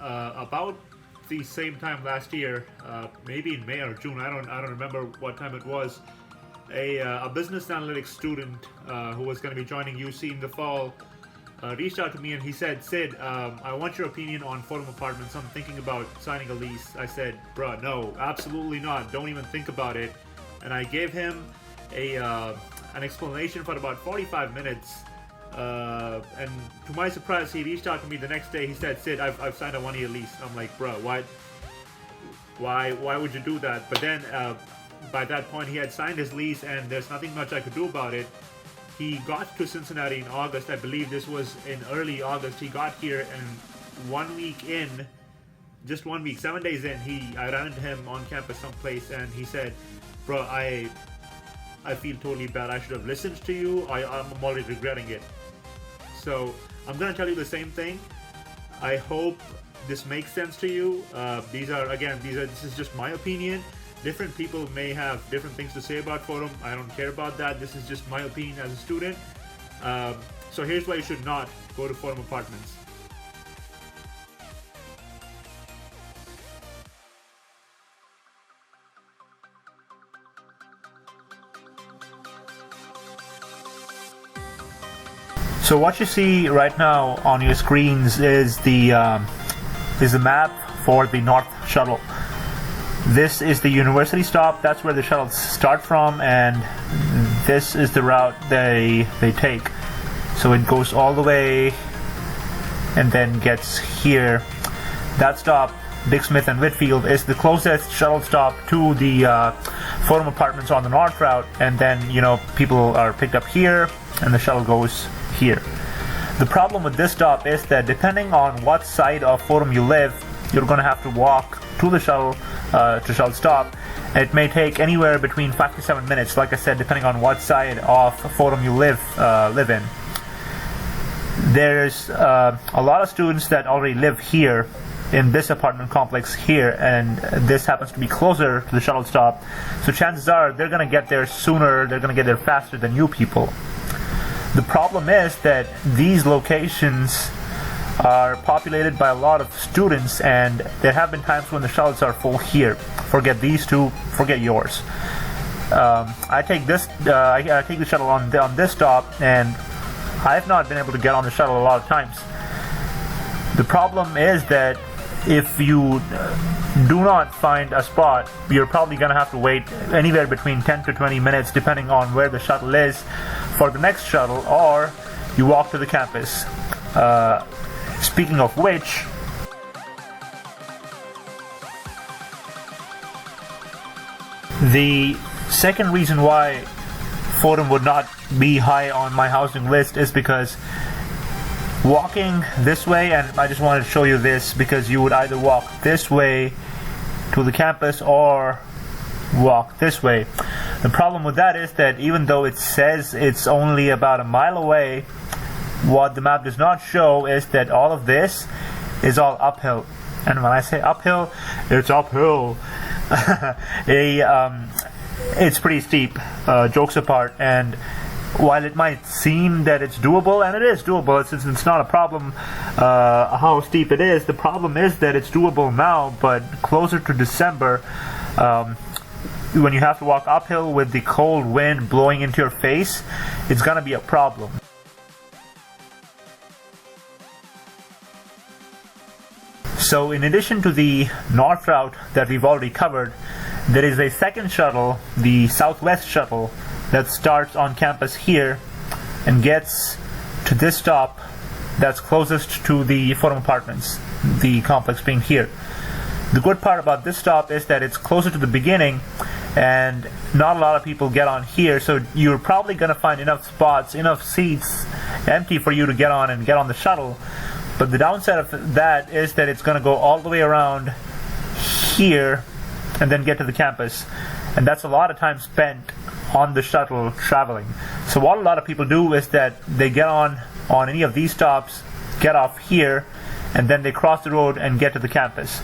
About the same time last year, maybe in May or June. I don't remember what time it was. A business analytics student who was going to be joining UC in the fall reached out to me and he said, "Sid, I want your opinion on Forum Apartments. I'm thinking about signing a lease." I said, "Bruh, no, absolutely not. Don't even think about it." And I gave him an explanation for about 45 minutes. And to my surprise, he reached out to me the next day. He said, "Sid, I've signed a 1-year lease." I'm like, "Bruh, why would you do that?" But then by that point, he had signed his lease, and there's nothing much I could do about it. He got to Cincinnati in August. I believe this was in early August. He got here, and 1 week in, just 1 week, 7 days in, I ran into him on campus someplace, and he said, "Bro, I feel totally bad. I should have listened to you. I'm already regretting it." So I'm gonna tell you the same thing. I hope this makes sense to you. This is just my opinion. Different people may have different things to say about Forum. I don't care about that. This is just my opinion as a student. So here's why you should not go to Forum Apartments. So what you see right now on your screens is the map for the North Shuttle. This is the university stop. That's where the shuttles start from, and this is the route they take. So it goes all the way and then gets here. That stop, Dick Smith and Whitfield, is the closest shuttle stop to the Forum Apartments on the North route, and then people are picked up here and the shuttle goes here. The problem with this stop is that depending on what side of Forum you live, you're going to have to walk to the shuttle stop. It may take anywhere between 5 to 7 minutes, like I said, depending on what side of Forum you live in. There's a lot of students that already live here in this apartment complex here, and this happens to be closer to the shuttle stop, so chances are they're going to get there sooner, they're going to get there faster than you people. The problem is that these locations are populated by a lot of students, and there have been times when the shuttles are full here. Forget these two, forget yours. I take the shuttle on this stop, and I've not been able to get on the shuttle a lot of times. The problem is that if you do not find a spot, you're probably going to have to wait anywhere between 10 to 20 minutes depending on where the shuttle is for the next shuttle, or you walk to the campus. Speaking of which, the second reason why Forum would not be high on my housing list is because walking this way, and I just wanted to show you this because you would either walk this way to the campus or walk this way. The problem with that is that even though it says it's only about a mile away, what the map does not show is that all of this is all uphill. And when I say uphill, it's uphill. It's pretty steep, jokes apart, and while it might seem that it's doable, and it is doable, since it's not a problem how steep it is, the problem is that it's doable now, but closer to December, when you have to walk uphill with the cold wind blowing into your face, it's going to be a problem. So in addition to the north route that we've already covered, there is a second shuttle, the Southwest shuttle, that starts on campus here and gets to this stop that's closest to the Forum Apartments, the complex being here. The good part about this stop is that it's closer to the beginning and not a lot of people get on here, so you're probably going to find enough spots, enough seats empty for you to get on and get on the shuttle. But the downside of that is that it's going to go all the way around here and then get to the campus, and that's a lot of time spent on the shuttle traveling. So what a lot of people do is that they get on any of these stops, get off here, and then they cross the road and get to the campus.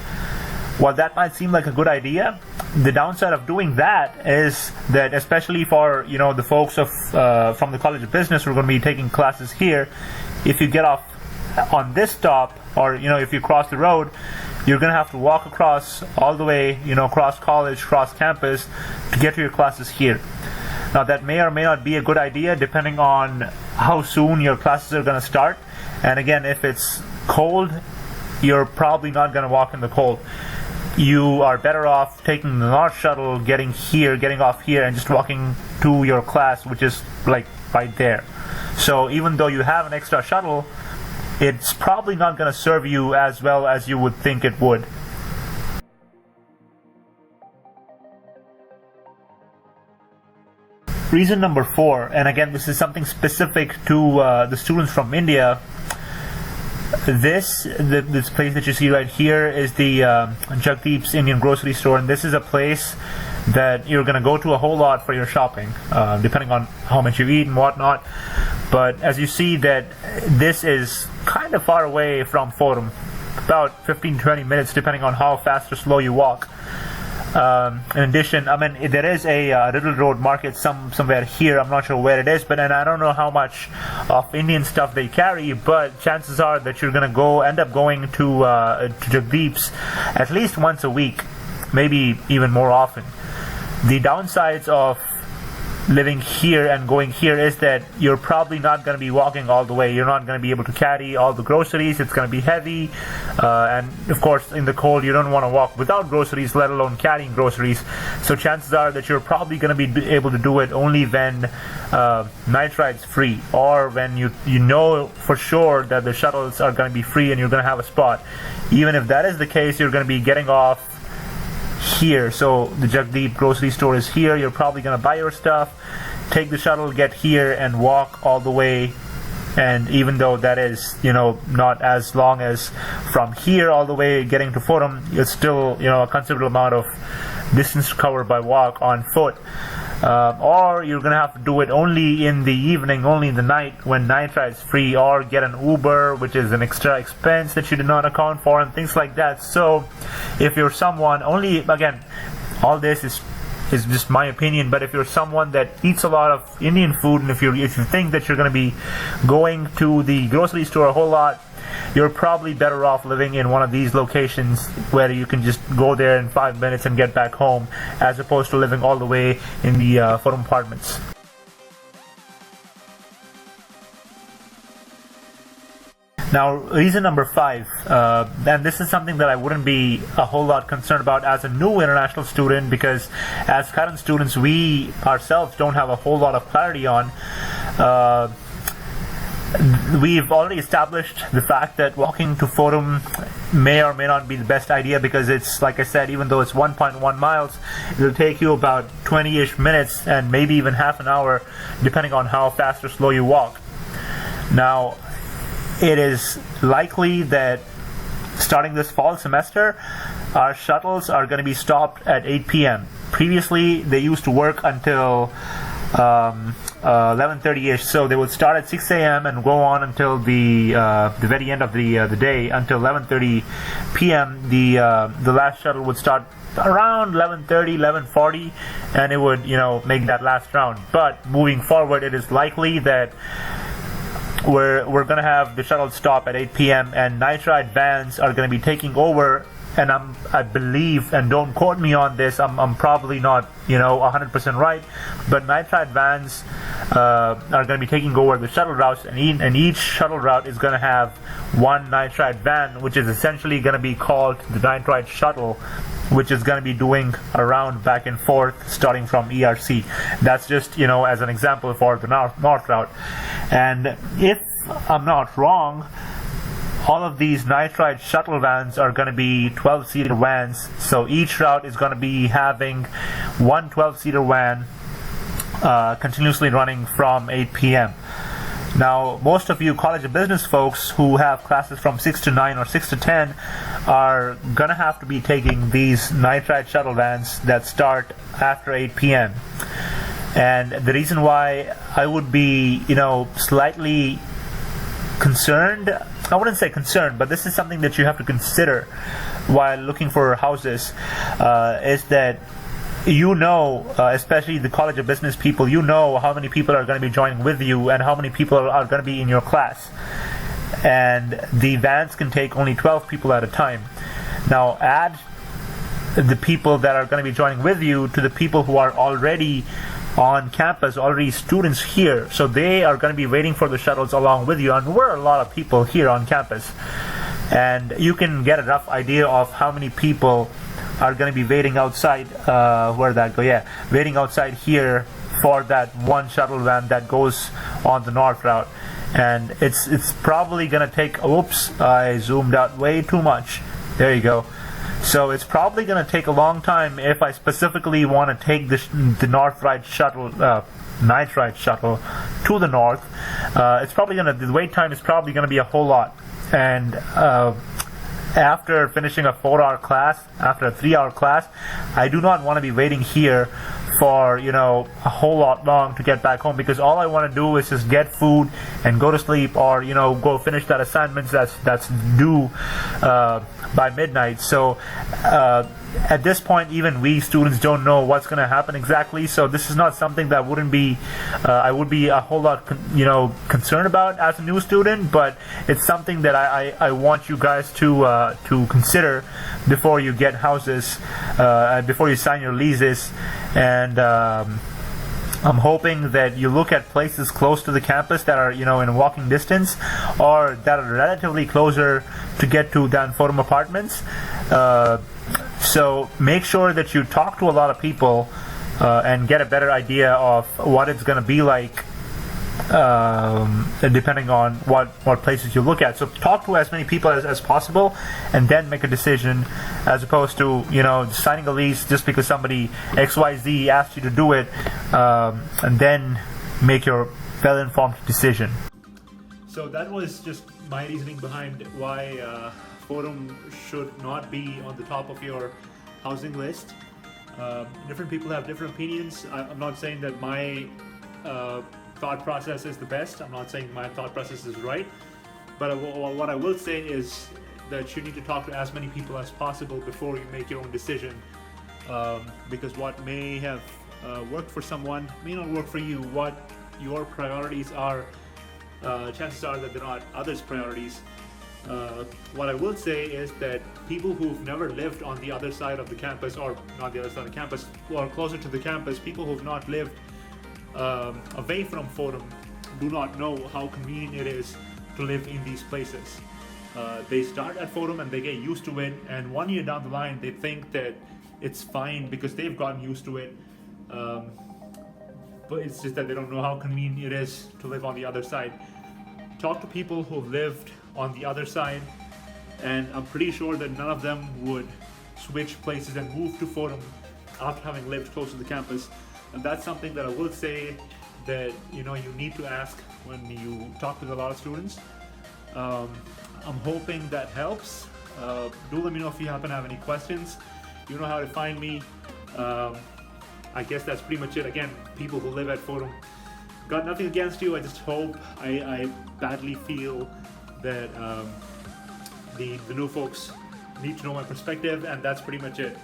While that might seem like a good idea, the downside of doing that is that, especially for the folks from the College of Business who are going to be taking classes here, if you get off on this stop, or if you cross the road, you're going to have to walk across all the way, across college, cross campus to get to your classes here. Now that may or may not be a good idea depending on how soon your classes are going to start. And again, if it's cold, you're probably not going to walk in the cold. You are better off taking the North Shuttle, getting off here, and just walking to your class, which is like right there. So even though you have an extra shuttle, it's probably not going to serve you as well as you would think it would. Reason number 4, and again this is something specific to the students from India. This place that you see right here is the Jagdeep's Indian grocery store, and this is a place that you're going to go to a whole lot for your shopping, depending on how much you eat and whatnot. But as you see, that this is kind of far away from Forum, about 15-20 minutes depending on how fast or slow you walk. In addition, there is a Little Road Market somewhere here. I'm not sure where it is, and I don't know how much of Indian stuff they carry, but chances are that you're going to end up going to Jagdeep's at least once a week, maybe even more often. The downsides of living here and going here is that you're probably not going to be walking all the way. You're not going to be able to carry all the groceries. It's going to be heavy, and of course in the cold you don't want to walk without groceries, let alone carrying groceries. So chances are that you're probably going to be able to do it only when night ride's free, or when you know for sure that the shuttles are going to be free and you're going to have a spot. Even if that is the case, you're going to be getting off here. So the Jagdeep grocery store is here. You're probably going to buy your stuff, take the shuttle, get here, and walk all the way. And even though that is not as long as from here all the way getting to Forum, it's still a considerable amount of distance to cover by walk on foot. Or you're going to have to do it only in the evening, only in the night when night ride is free, or get an Uber, which is an extra expense that you did not account for, and things like that. So if you're someone, again, all this is just my opinion, but if you're someone that eats a lot of Indian food, and if you think that you're going to be going to the grocery store a whole lot, you're probably better off living in one of these locations where you can just go there in 5 minutes and get back home, as opposed to living all the way in the Forum apartments. Now, reason number 5, and this is something that I wouldn't be a whole lot concerned about as a new international student, because as current students we ourselves don't have a whole lot of clarity on. We've already established the fact that walking to Forum may or may not be the best idea, because it's, like I said, even though it's 1.1 miles, it'll take you about 20-ish minutes and maybe even half an hour depending on how fast or slow you walk. Now, it is likely that starting this fall semester, our shuttles are going to be stopped at 8 p.m. Previously, they used to work until 11:30ish, so they would start at 6 a.m. and go on until the very end of the day, until 11:30 p.m. The last shuttle would start around 11:30, 11:40, and it would make that last round. But moving forward, it is likely that we're going to have the shuttle stop at 8 p.m. and night ride vans are going to be taking over. And I believe, and don't quote me on this, I'm probably not 100% right, but night ride vans are going to be taking over the shuttle routes, and each shuttle route is going to have one night ride van, which is essentially going to be called the night ride shuttle, which is going to be doing a round back and forth starting from ERC. That's just as an example for the north route. And if I'm not wrong, all of these night ride shuttle vans are going to be 12-seater vans, so each route is going to be having one 12-seater van continuously running from 8 p.m. Now, most of you College of Business folks who have classes from 6 to 9 or 6 to 10 are going to have to be taking these night ride shuttle vans that start after 8 p.m. And the reason why I would be, slightly concerned, I wouldn't say concerned, but this is something that you have to consider while looking for houses, is that especially the College of Business people, how many people are going to be joining with you and how many people are going to be in your class. and the vans can take only 12 people at a time. Now add the people that are going to be joining with you to the people who are already on campus, already students here, so they are going to be waiting for the shuttles along with you, and we're a lot of people here on campus, and you can get a rough idea of how many people are going to be waiting outside, waiting outside here for that one shuttle van that goes on the north route. And it's probably going to take, oops, I zoomed out way too much. There you go. So it's probably going to take a long time if I specifically want to take the north ride shuttle, night ride shuttle to the north. The wait time is probably going to be a whole lot. And after finishing a 4-hour class, after a 3-hour class, I do not want to be waiting here for a whole lot long to get back home, because all I want to do is just get food and go to sleep, or go finish that assignment that's due by midnight. So at this point, even we students don't know what's going to happen exactly, so this is not something that I would be a whole lot concerned about as a new student, but it's something that I want you guys to consider before you get houses, before you sign your leases. And I'm hoping that you look at places close to the campus that are in walking distance, or that are relatively closer to get to than Forum Apartments. So make sure that you talk to a lot of people and get a better idea of what it's going to be like, depending on what places you look at. So talk to as many people as possible, and then make a decision, as opposed to signing a lease just because somebody XYZ asked you to do it, and then make your well-informed decision. So that was just my reasoning behind why Forum should not be on the top of your housing list. Different people have different opinions. I'm not saying that my thought process is the best. I'm not saying my thought process is right, but what I will say is that you need to talk to as many people as possible before you make your own decision, because what may have worked for someone may not work for you. What your priorities are, chances are that they're not others' priorities. What I will say is that people who've never lived on the other side of the campus, or not the other side of the campus, or closer to the campus, people who've not lived away from Forum, do not know how convenient it is to live in these places. They start at Forum and they get used to it, and 1 year down the line they think that it's fine because they've gotten used to it, but it's just that they don't know how convenient it is to live on the other side. Talk to people who've lived on the other side, and I'm pretty sure that none of them would switch places and move to Forum after having lived close to the campus. And that's something that I will say that you need to ask when you talk with a lot of students. I'm hoping that helps. Do let me know if you happen to have any questions. You know how to find me. I guess that's pretty much it. Again, people who live at Forum, got nothing against you. I just hope, I badly feel that the new folks need to know my perspective, and that's pretty much it.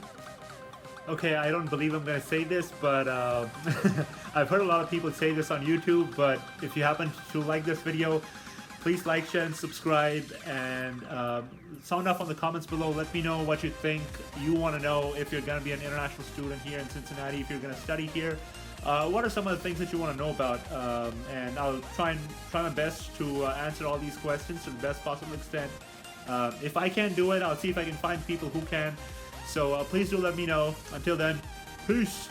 Okay, I don't believe I'm going to say this, but I've heard a lot of people say this on YouTube, but if you happen to like this video, please like, share, and subscribe, and sound off on the comments below. Let me know what you think. You want to know if you're going to be an international student here in Cincinnati, if you're going to study here. What are some of the things that you want to know about? And I'll try my best to answer all these questions to the best possible extent. If I can't do it, I'll see if I can find people who can. So please do let me know. Until then, peace!